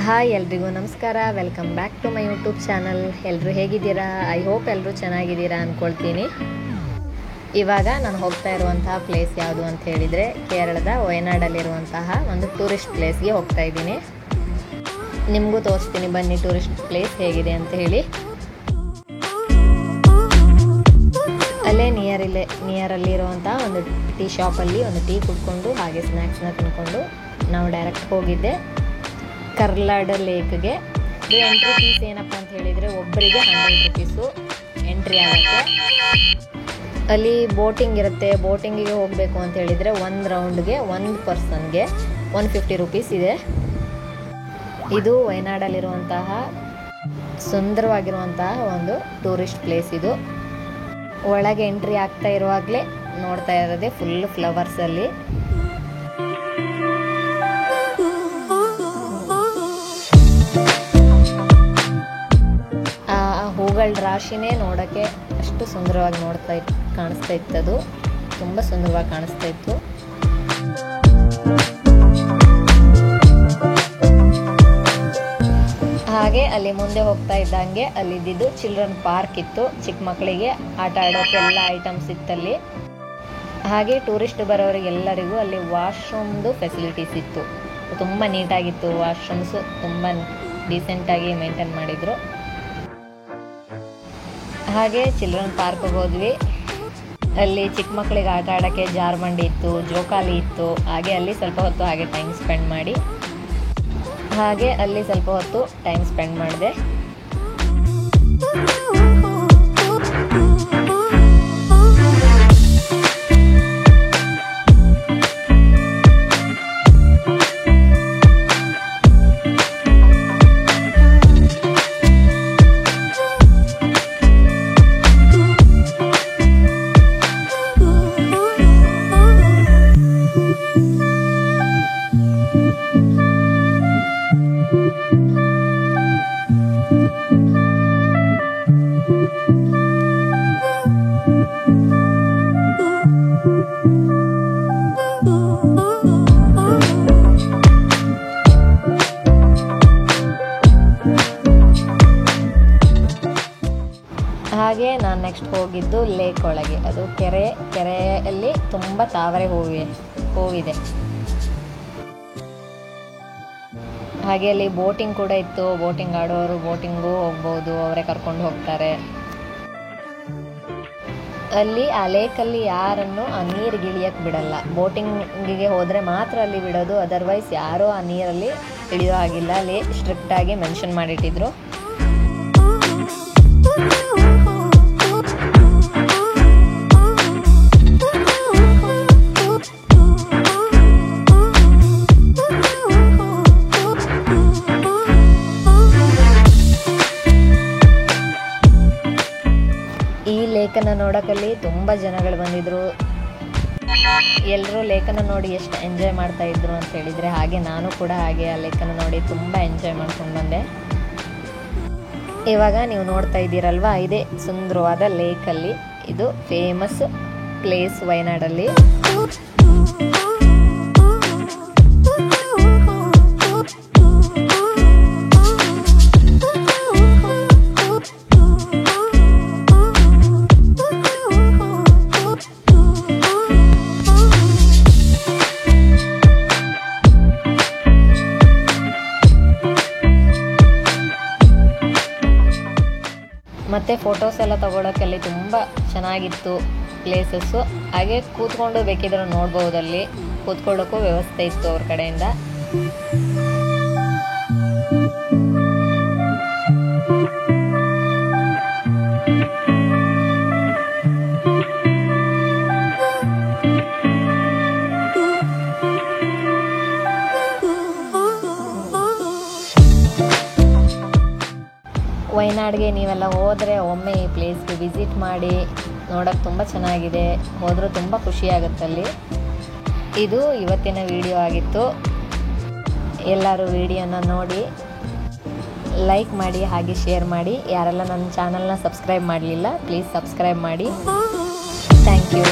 Hi ಎಲ್ರಿಗೂ ನಮಸ್ಕಾರ, welcome back to my YouTube channel. ಎಲ್ಲರೂ ಹೇಗಿದ್ದೀರಾ? ಐ ಹೋಪ್ ಎಲ್ಲರೂ ಚೆನ್ನಾಗಿದ್ದೀರಾ ಅಂದ್ಕೊಳ್ತೀನಿ. ಇವಾಗ ನಾನು ಹೋಗ್ತಾ ಇರುವಂತಹ ಪ್ಲೇಸ್ ಯಾವುದು ಅಂತ ಹೇಳಿದರೆ ಕೇರಳದ ವಯನಾಡಲ್ಲಿರುವಂತಹ ಒಂದು ಟೂರಿಸ್ಟ್ ಪ್ಲೇಸ್ಗೆ ಹೋಗ್ತಾ ಇದ್ದೀನಿ. ನಿಮಗೂ ತೋರಿಸ್ತೀನಿ ಬನ್ನಿ ಟೂರಿಸ್ಟ್ ಪ್ಲೇಸ್ ಹೇಗಿದೆ ಅಂತ ಹೇಳಿ. ಅಲ್ಲೇ ನಿಯರಲ್ಲಿರುವಂತಹ ಒಂದು ಟೀ ಶಾಪಲ್ಲಿ ಒಂದು ಟೀ ಕುಡ್ಕೊಂಡು ಹಾಗೆ ಸ್ನ್ಯಾಕ್ಸ್ನ ತಿನ್ಕೊಂಡು ನಾವು ಡೈರೆಕ್ಟ್ ಹೋಗಿದ್ದೆ ಕರ್ಲಾಡ ಲೇಕ್ಗೆ. ಎಂಟ್ರಿ ಫೀಸ್ ಏನಪ್ಪ ಅಂತ ಹೇಳಿದರೆ ಒಬ್ಬರಿಗೆ 100 ರೂಪೀಸು ಎಂಟ್ರಿ ಆಗುತ್ತೆ. ಅಲ್ಲಿ ಬೋಟಿಂಗ್ ಇರುತ್ತೆ. ಬೋಟಿಂಗಿಗೆ ಹೋಗಬೇಕು ಅಂತ ಹೇಳಿದರೆ ಒಂದು ರೌಂಡ್ಗೆ ಒಂದು ಪರ್ಸನ್ಗೆ 150 ರೂಪೀಸ್ ಇದೆ. ಇದು ವಯನಾಡಲ್ಲಿರುವಂತಹ ಸುಂದರವಾಗಿರುವಂತಹ ಒಂದು ಟೂರಿಸ್ಟ್ ಪ್ಲೇಸ್. ಇದು ಒಳಗೆ ಎಂಟ್ರಿ ಆಗ್ತಾ ಇರುವಾಗಲೇ ನೋಡ್ತಾ ಇರೋದೇ ಫುಲ್ ಫ್ಲವರ್ಸಲ್ಲಿ. ಹೂಗಳ ರಾಶಿನೇ ನೋಡೋಕ್ಕೆ ಅಷ್ಟು ಸುಂದರವಾಗಿ ಕಾಣಿಸ್ತಾ ಇತ್ತದು. ತುಂಬ ಸುಂದರವಾಗಿ ಕಾಣಿಸ್ತಾ ಇತ್ತು. ಹಾಗೆ ಅಲ್ಲಿ ಮುಂದೆ ಹೋಗ್ತಾ ಇದ್ದಂಗೆ ಅಲ್ಲಿದ್ದು ಚಿಲ್ಡ್ರನ್ ಪಾರ್ಕ್ ಇತ್ತು. ಚಿಕ್ಕ ಮಕ್ಕಳಿಗೆ ಆಟ ಆಡೋಕ್ಕೆಲ್ಲ ಐಟಮ್ಸ್ ಇತ್ತಲ್ಲಿ. ಹಾಗೆ ಟೂರಿಸ್ಟ್ ಬರೋರಿಗೆಲ್ಲರಿಗೂ ಅಲ್ಲಿ ವಾಶ್ರೂಮ್ದು ಫೆಸಿಲಿಟೀಸ್ ಇತ್ತು. ತುಂಬ ನೀಟಾಗಿತ್ತು. ವಾಶ್ರೂಮ್ಸು ತುಂಬ ಡೀಸೆಂಟಾಗಿ ಮೇಂಟೈನ್ ಮಾಡಿದರು. ಹಾಗೆ ಚಿಲ್ಡ್ರನ್ ಪಾರ್ಕ್ಗೆ ಹೋದ್ವಿ. ಅಲ್ಲಿ ಚಿಕ್ಕ ಮಕ್ಕಳಿಗೆ ಆಟ ಆಡೋಕ್ಕೆ ಜಾರ್ಬಂಡಿ ಇತ್ತು, ಜೋಕಾಲಿ ಇತ್ತು. ಹಾಗೆ ಅಲ್ಲಿ ಸ್ವಲ್ಪ ಹೊತ್ತು ಹಾಗೆ ಟೈಮ್ ಸ್ಪೆಂಡ್ ಮಾಡಿ ಮಾಡಿದೆ. ಹಾಗೆ ನಾನು ನೆಕ್ಸ್ಟ್ ಹೋಗಿದ್ದು ಲೇಕ್ ಒಳಗೆ. ಅದು ಕೆರೆಯಲ್ಲಿ ತುಂಬ ತಾವರೆ ಹೂವಿದೆ. ಹಾಗೆ ಅಲ್ಲಿ ಬೋಟಿಂಗ್ ಕೂಡ ಇತ್ತು. ಬೋಟಿಂಗ್ ಆಡೋರು ಬೋಟಿಂಗು ಹೋಗ್ಬೋದು, ಅವರೇ ಕರ್ಕೊಂಡು ಹೋಗ್ತಾರೆ. ಅಲ್ಲಿ ಆ ಲೇಕಲ್ಲಿ ಯಾರನ್ನು ಆ ನೀರಿಗೆ ಇಳಿಯಕ್ಕೆ ಬಿಡಲ್ಲ. ಬೋಟಿಂಗಿಗೆ ಹೋದರೆ ಮಾತ್ರ ಅಲ್ಲಿ ಬಿಡೋದು, ಅದರ್ವೈಸ್ ಯಾರೂ ಆ ನೀರಲ್ಲಿ ಇಳಿಯೋ ಹಾಗಿಲ್ಲ. ಅಲ್ಲಿ ಸ್ಟ್ರಿಕ್ಟಾಗಿ ಮೆನ್ಷನ್ ಮಾಡಿಟ್ಟಿದ್ರು. ಈ ಲೇಕನ್ನು ನೋಡೋಕ್ಕಲ್ಲಿ ತುಂಬ ಜನಗಳು ಬಂದಿದ್ರು. ಎಲ್ಲರೂ ಲೇಕನ್ನು ನೋಡಿ ಎಷ್ಟು ಎಂಜಾಯ್ ಮಾಡ್ತಾ ಇದ್ರು ಅಂತ ಹೇಳಿದರೆ, ಹಾಗೆ ನಾನು ಕೂಡ ಹಾಗೆ ಆ ಲೇಕನ್ನು ನೋಡಿ ತುಂಬ ಎಂಜಾಯ್ ಮಾಡ್ಕೊಂಡು ಬಂದೆ. ಇವಾಗ ನೀವು ನೋಡ್ತಾ ಇದ್ದೀರಲ್ವಾ, ಇದೇ ಸುಂದರವಾದ ಲೇಕಲ್ಲಿ. ಇದು ಫೇಮಸ್ ಪ್ಲೇಸ್ ವಯನಾಡಲ್ಲಿ. ಮತ್ತು ಫೋಟೋಸ್ ಎಲ್ಲ ತೊಗೊಳೋಕ್ಕಲ್ಲಿ ತುಂಬ ಚೆನ್ನಾಗಿತ್ತು ಪ್ಲೇಸಸ್ಸು. ಹಾಗೆ ಕೂತ್ಕೊಂಡು ಬೇಕಿದ್ರೆ ನೋಡ್ಬೋದಲ್ಲಿ. ಕೂತ್ಕೊಳ್ಳೋಕ್ಕೂ ವ್ಯವಸ್ಥೆ ಇತ್ತು ಅವ್ರ ಕಡೆಯಿಂದ. ವಯನಾಡ್ಗೆ ನೀವೆಲ್ಲ ಹೋದರೆ ಒಮ್ಮೆ ಈ ಪ್ಲೇಸ್ಗೆ ವಿಸಿಟ್ ಮಾಡಿ. ನೋಡೋಕ್ಕೆ ತುಂಬ ಚೆನ್ನಾಗಿದೆ. ಹೋದರೂ ತುಂಬ ಖುಷಿಯಾಗುತ್ತಲ್ಲಿ. ಇದು ಇವತ್ತಿನ ವಿಡಿಯೋ ಆಗಿತ್ತು. ಎಲ್ಲರೂ ವಿಡಿಯೋನ ನೋಡಿ ಲೈಕ್ ಮಾಡಿ ಹಾಗೆ ಶೇರ್ ಮಾಡಿ. ಯಾರೆಲ್ಲ ನನ್ನ ಚಾನಲ್ನ ಸಬ್ಸ್ಕ್ರೈಬ್ ಮಾಡಲಿಲ್ಲ ಪ್ಲೀಸ್ ಸಬ್ಸ್ಕ್ರೈಬ್ ಮಾಡಿ. Thank you.